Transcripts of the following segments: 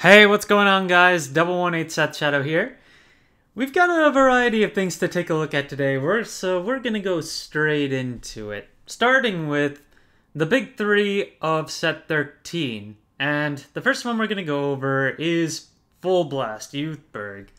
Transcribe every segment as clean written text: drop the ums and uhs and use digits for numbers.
Hey, what's going on, guys? 118 Seth Shadow here. We've got a variety of things to take a look at today. We're gonna go straight into it, starting with the big three of set 13. And the first one we're gonna go over is Full Blast Youthberg.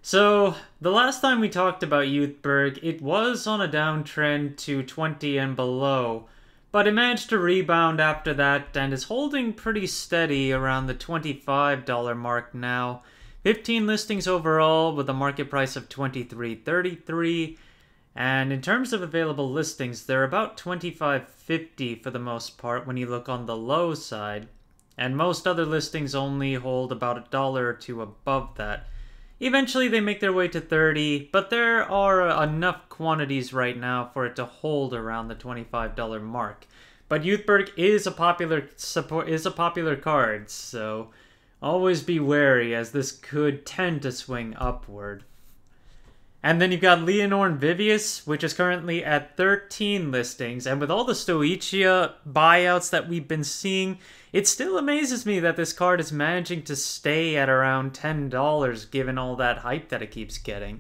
So the last time we talked about Youthberg, it was on a downtrend to 20 and below. But it managed to rebound after that and is holding pretty steady around the $25 mark now. 15 listings overall with a market price of $23.33. And in terms of available listings, they're about $25.50 for the most part when you look on the low side. And most other listings only hold about a dollar or two above that. Eventually they make their way to 30, but there are enough quantities right now for it to hold around the $25 mark. But Youthberg is a popular card, so always be wary as this could tend to swing upward. And then you've got Leonor and Vivius, which is currently at 13 listings, and with all the Stoichia buyouts that we've been seeing, it still amazes me that this card is managing to stay at around $10 given all that hype that it keeps getting.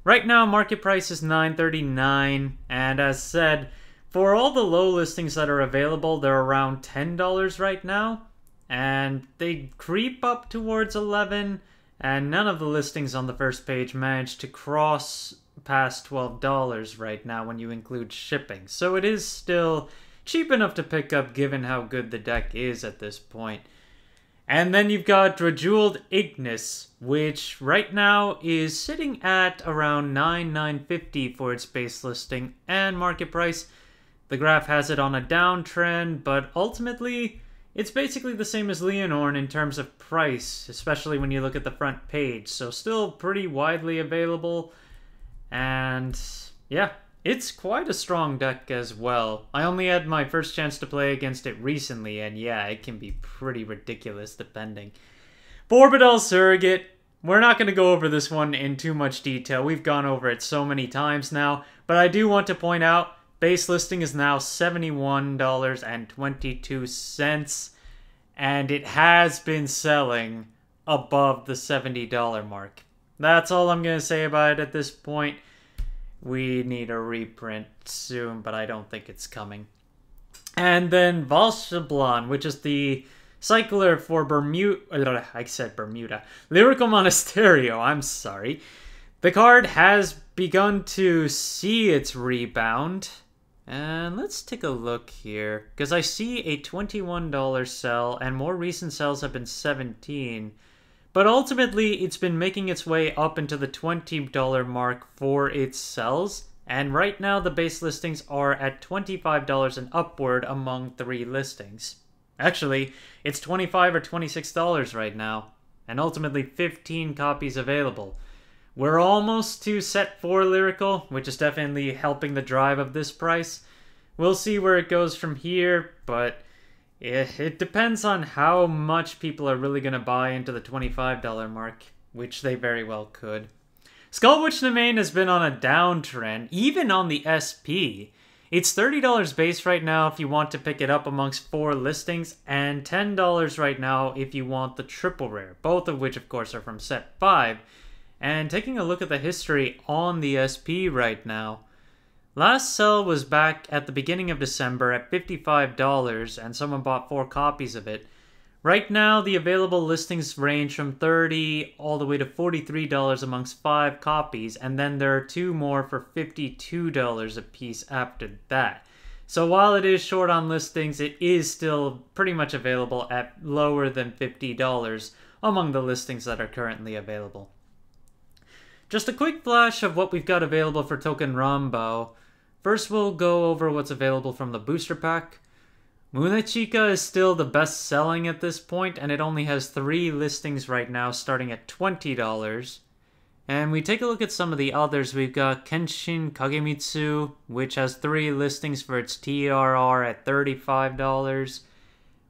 Right now, market price is $9.39, and as said, for all the low listings that are available, they're around $10 right now, and they creep up towards $11, and none of the listings on the first page manage to cross past $12 right now when you include shipping. So it is still cheap enough to pick up given how good the deck is at this point. And then you've got Drajuled Ignis, which right now is sitting at around $9.50 for its base listing and market price. The graph has it on a downtrend, but ultimately it's basically the same as Leonor in terms of price, especially when you look at the front page. So still pretty widely available. And yeah, it's quite a strong deck as well. I only had my first chance to play against it recently, and yeah, it can be pretty ridiculous depending. Borbidel Surrogate. We're not going to go over this one in too much detail. We've gone over it so many times now. But I do want to point out, base listing is now $71.22, and it has been selling above the $70 mark. That's all I'm going to say about it at this point. We need a reprint soon, but I don't think it's coming. And then Valshablan, which is the cycler for Bermuda. I said Bermuda. Lyrical Monasterio, I'm sorry. The card has begun to see its rebound. And let's take a look here, because I see a $21 sell, and more recent sells have been $17. But ultimately, it's been making its way up into the $20 mark for its sells, and right now the base listings are at $25 and upward among 3 listings. Actually, it's $25 or $26 right now, and ultimately 15 copies available. We're almost to set 4 Lyrical, which is definitely helping the drive of this price. We'll see where it goes from here, but it depends on how much people are really going to buy into the $25 mark, which they very well could. Skullwitch Domain has been on a downtrend, even on the SP. It's $30 base right now if you want to pick it up amongst 4 listings, and $10 right now if you want the triple rare, both of which of course are from set 5. And taking a look at the history on the SP right now, last sell was back at the beginning of December at $55, and someone bought 4 copies of it. Right now, the available listings range from $30 all the way to $43 amongst 5 copies, and then there are 2 more for $52 a piece after that. So while it is short on listings, it is still pretty much available at lower than $50 among the listings that are currently available. Just a quick flash of what we've got available for Token Rambo. First we'll go over what's available from the booster pack. Munechika is still the best selling at this point, and it only has 3 listings right now starting at $20. And we take a look at some of the others. We've got Kenshin Kagemitsu, which has 3 listings for its TRR at $35.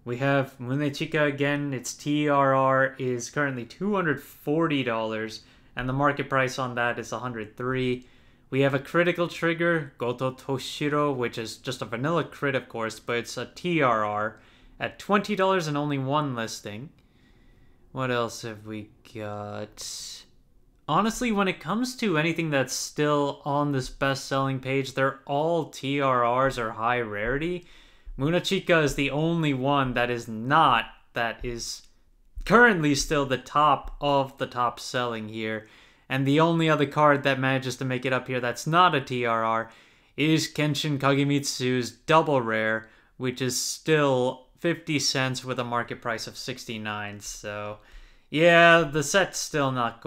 We have Munechika again, its TRR is currently $240. And the market price on that is $103. We have a critical trigger, Goto Toshiro, which is just a vanilla crit, of course, but it's a TRR at $20 and only 1 listing. What else have we got? Honestly, when it comes to anything that's still on this best-selling page, they're all TRRs or high rarity. Munachika is the only one that is not, that is currently still the top of the top selling here. And the only other card that manages to make it up here that's not a TRR is Kenshin Kagemitsu's Double Rare, which is still 50 cents with a market price of 69. So yeah, the set's still not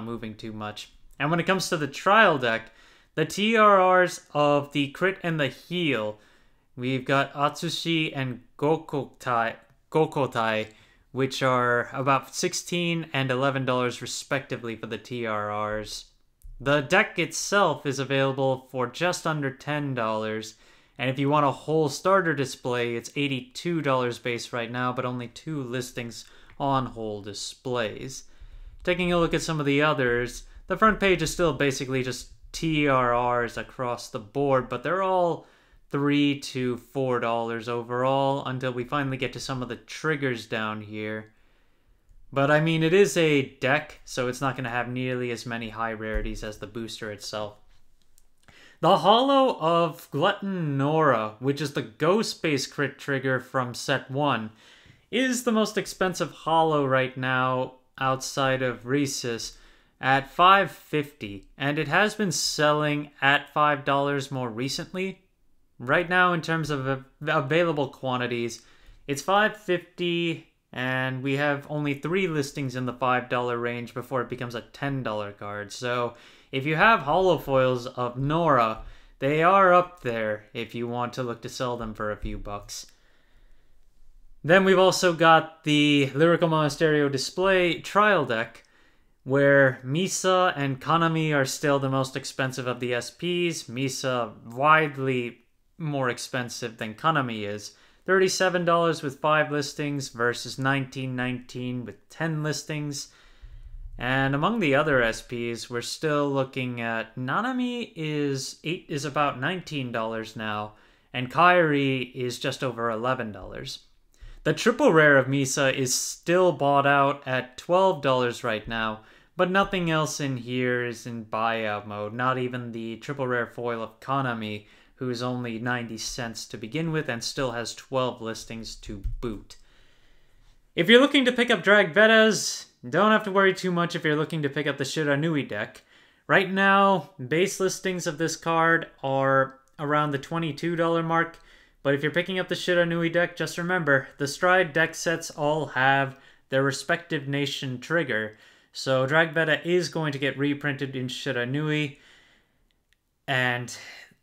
moving too much. And when it comes to the trial deck, the TRRs of the crit and the heal, we've got Atsushi and Gokotai, which are about $16 and $11 respectively for the TRRs. The deck itself is available for just under $10, and if you want a whole starter display, it's $82 base right now, but only 2 listings on whole displays. Taking a look at some of the others, the front page is still basically just TRRs across the board, but they're all $3 to $4 overall until we finally get to some of the triggers down here. But I mean, it is a deck, so it's not going to have nearly as many high rarities as the booster itself. The Holo of Glutton Nora, which is the ghost-based crit trigger from set 1, is the most expensive Holo right now outside of Rhesus at $5.50, and it has been selling at $5 more recently. Right now, in terms of available quantities, it's $5.50, and we have only 3 listings in the $5 range before it becomes a $10 card. So if you have holofoils of Nora, they are up there if you want to look to sell them for a few bucks. Then we've also got the Lyrical Monasterio display trial deck, where Misa and Kanami are still the most expensive of the SPs. Misa widely more expensive than Kanami is. $37 with 5 listings versus $19.19 with 10 listings. And among the other SPs, we're still looking at Nanami is about $19 now, and Kyrie is just over $11. The triple rare of Misa is still bought out at $12 right now, but nothing else in here is in buyout mode, not even the triple rare foil of Kanami, who is only 90 cents to begin with and still has 12 listings to boot. If you're looking to pick up Drag Vedas, don't have to worry too much if you're looking to pick up the Shiranui deck. Right now, base listings of this card are around the $22 mark, but if you're picking up the Shiranui deck, just remember, the Stride deck sets all have their respective nation trigger, so Drag Veda is going to get reprinted in Shiranui, and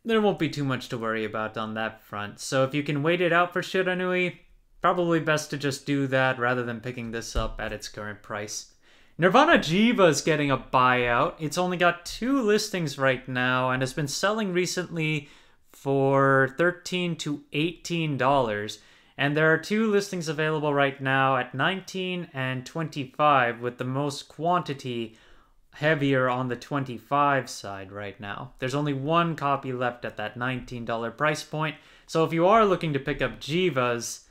there won't be too much to worry about on that front. So if you can wait it out for Shiranui, probably best to just do that rather than picking this up at its current price. Nirvana Jiva is getting a buyout. It's only got 2 listings right now and has been selling recently for $13 to $18. And there are 2 listings available right now at $19 and $25, with the most quantity heavier on the 25 side right now. There's only 1 copy left at that $19 price point. So if you are looking to pick up Jivas,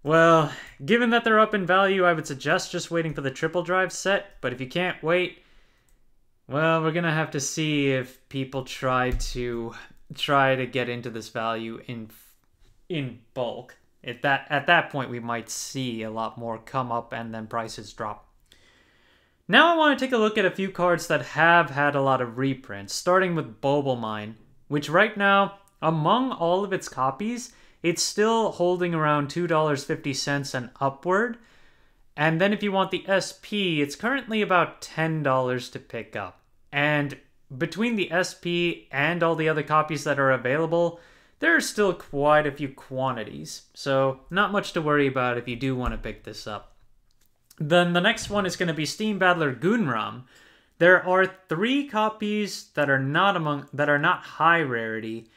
well, given that they're up in value, I would suggest just waiting for the triple drive set. But if you can't wait, well, we're gonna have to see if people try to get into this value in bulk. At that point, we might see a lot more come up and then prices drop. Now I want to take a look at a few cards that have had a lot of reprints, starting with Bobelmine, which right now, among all of its copies, it's still holding around $2.50 and upward. And then if you want the SP, it's currently about $10 to pick up. And between the SP and all the other copies that are available, there are still quite a few quantities. So not much to worry about if you do want to pick this up. Then the next one is going to be Steam Battler Gunram. There are 3 copies that are not high rarity,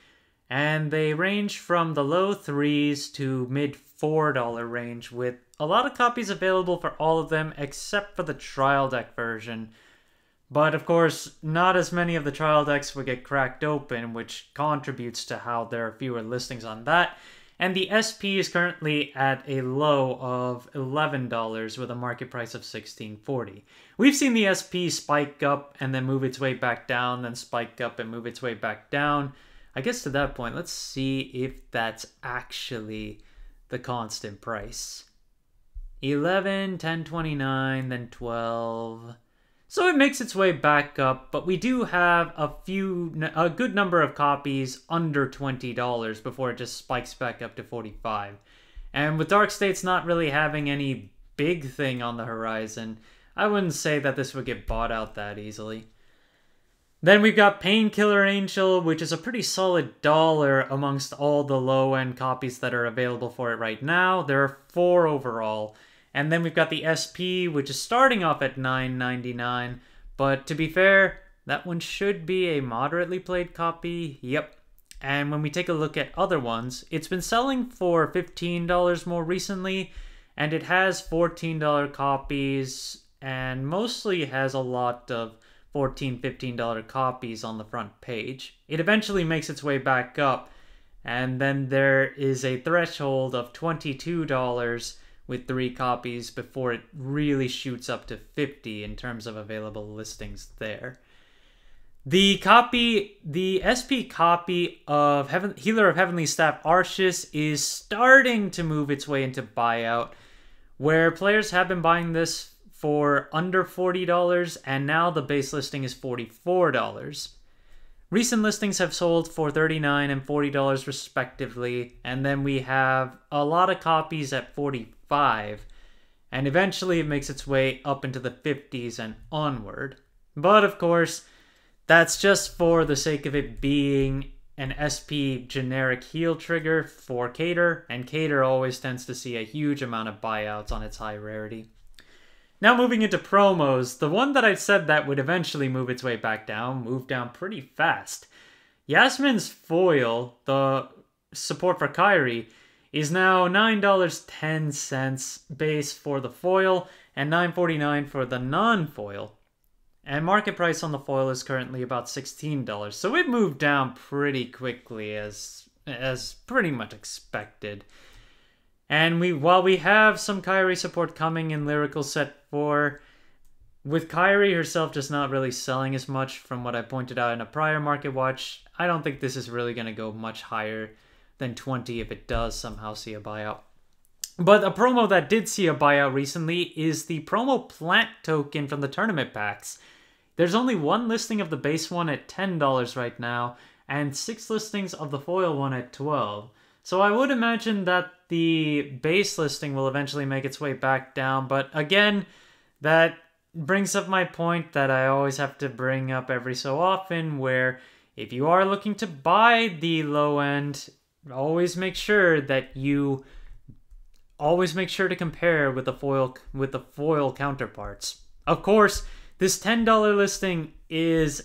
and they range from the low 3s to mid $4 range, with a lot of copies available for all of them except for the trial deck version. But of course, not as many of the trial decks will get cracked open, which contributes to how there are fewer listings on that. And the SP is currently at a low of $11 with a market price of $16.40. We've seen the SP spike up and then move its way back down, then spike up and move its way back down. I guess to that point, let's see if that's actually the constant price. 11, 10.29, then 12. So it makes its way back up, but we do have a good number of copies under $20 before it just spikes back up to 45. And with Dark States not really having any big thing on the horizon, I wouldn't say that this would get bought out that easily. Then we've got Painkiller Angel, which is a pretty solid dollar amongst all the low-end copies that are available for it right now. There are 4 overall. And then we've got the SP, which is starting off at $9.99. But to be fair, that one should be a moderately played copy. Yep. And when we take a look at other ones, it's been selling for $15 more recently. And it has $14 copies. And mostly has a lot of $14, $15 copies on the front page. It eventually makes its way back up. And then there is a threshold of $22 with 3 copies before it really shoots up to 50 in terms of available listings there. The SP copy of Healer of Heavenly Staff Arceus is starting to move its way into buyout, where players have been buying this for under $40, and now the base listing is $44. Recent listings have sold for $39 and $40 respectively, and then we have a lot of copies at $45, and eventually it makes its way up into the $50s and onward. But of course, that's just for the sake of it being an SP generic heal trigger for Cater, and Cater always tends to see a huge amount of buyouts on its high rarity. Now moving into promos, the one that I said that would eventually move its way back down, moved down pretty fast. Yasmin's foil, the support for Kyrie, is now $9.10 base for the foil and $9.49 for the non-foil. And market price on the foil is currently about $16, so it moved down pretty quickly as pretty much expected. And while we have some Kyrie support coming in Lyrical Set 4, with Kyrie herself just not really selling as much from what I pointed out in a prior market watch, I don't think this is really going to go much higher than 20 if it does somehow see a buyout. But a promo that did see a buyout recently is the promo plant token from the tournament packs. There's only 1 listing of the base one at $10 right now, and 6 listings of the foil one at $12. So I would imagine that the base listing will eventually make its way back down, but again, that brings up my point that I always have to bring up every so often, where if you are looking to buy the low end, always make sure to compare with the foil counterparts. Of course, this $10 listing is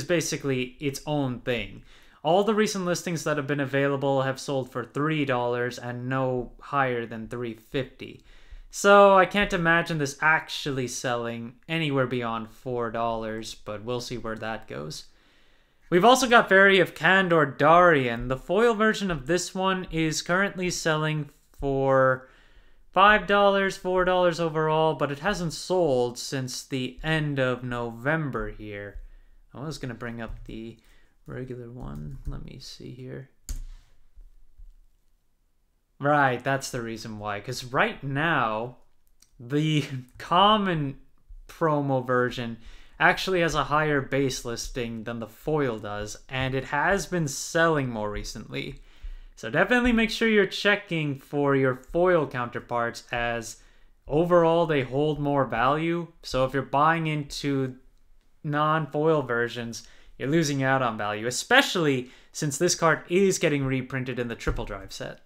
basically its own thing. All the recent listings that have been available have sold for $3 and no higher than $3.50. So I can't imagine this actually selling anywhere beyond $4, but we'll see where that goes. We've also got Fairy of Candor Darien. The foil version of this one is currently selling for $5, $4 overall, but it hasn't sold since the end of November here. I was going to bring up the regular one. Let me see here. Right, that's the reason why. Because right now, the common promo version actually has a higher base listing than the foil does, and it has been selling more recently. So definitely make sure you're checking for your foil counterparts, as overall they hold more value. So if you're buying into non-foil versions, you're losing out on value, especially since this card is getting reprinted in the Triple Drive set.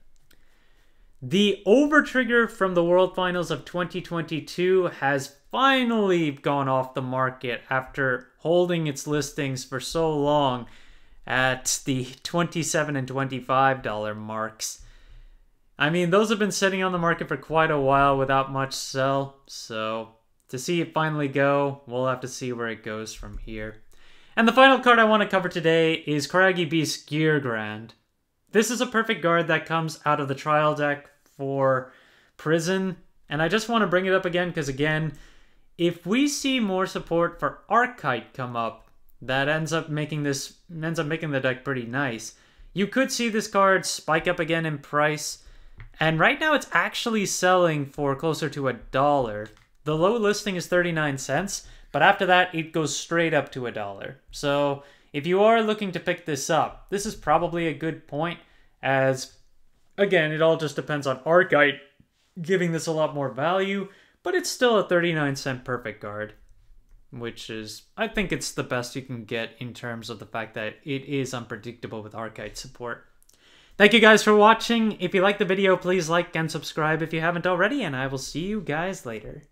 The Overtrigger from the World Finals of 2022 has finally gone off the market after holding its listings for so long at the $27 and $25 marks. I mean, those have been sitting on the market for quite a while without much sell, so to see it finally go, we'll have to see where it goes from here. And the final card I want to cover today is Karagi Beast Gear Grand. This is a perfect guard that comes out of the trial deck for Prison. And I just want to bring it up again because, again, if we see more support for Archite come up, that ends up making the deck pretty nice. You could see this card spike up again in price. And right now it's actually selling for closer to $1. The low listing is 39 cents, but after that it goes straight up to $1. So if you are looking to pick this up, this is probably a good point, as again, it all just depends on Archite giving this a lot more value, but it's still a 39-cent perfect guard, which is, I think it's the best you can get in terms of the fact that it is unpredictable with Archite support. Thank you guys for watching. If you liked the video, please like and subscribe if you haven't already, and I will see you guys later.